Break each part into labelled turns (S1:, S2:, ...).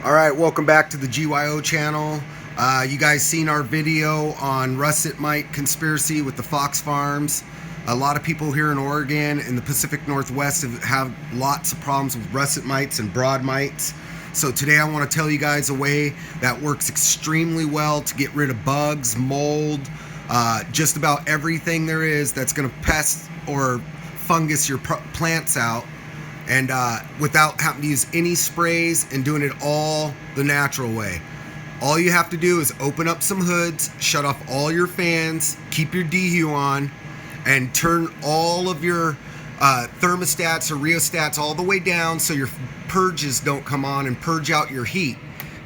S1: Alright, welcome back to the GYO channel. You guys seen our video on russet mite conspiracy with the fox farms. A lot of people here in Oregon and the Pacific Northwest have lots of problems with russet mites and broad mites. So today I want to tell you guys a way that works extremely well to get rid of bugs, mold, just about everything there is that's going to pest or fungus your plants out, and without having to use any sprays and doing it all the natural way. All you have to do is open up some hoods, shut off all your fans, keep your dehu on, and turn all of your thermostats or rheostats all the way down so your purges don't come on and purge out your heat.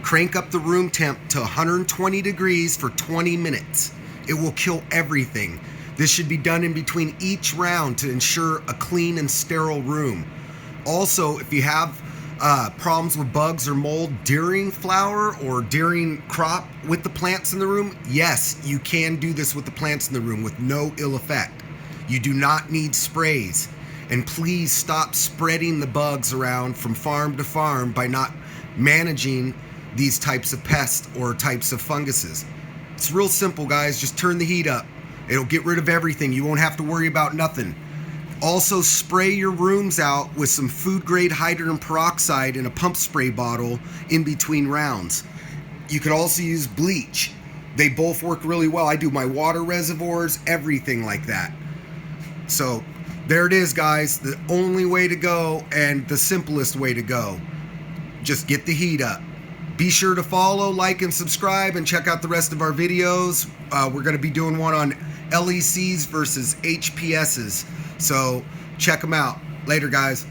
S1: Crank up the room temp to 120 degrees for 20 minutes. It will kill everything. This should be done in between each round to ensure a clean and sterile room. Also, if you have problems with bugs or mold during flower or during crop with the plants in the room, yes, you can do this with the plants in the room with no ill effect. You do not need sprays. And please stop spreading the bugs around from farm to farm by not managing these types of pests or types of funguses. It's real simple, guys. Just turn the heat up. It'll get rid of everything. You won't have to worry about nothing. Also, spray your rooms out with some food-grade hydrogen peroxide in a pump spray bottle in between rounds. You could also use bleach. They both work really well. I do my water reservoirs, everything like that. So, there it is, guys. The only way to go and the simplest way to go. Just get the heat up. Be sure to follow, like, and subscribe, and check out the rest of our videos. We're going to be doing one on LECs versus HPSs. So check them out. Later, guys.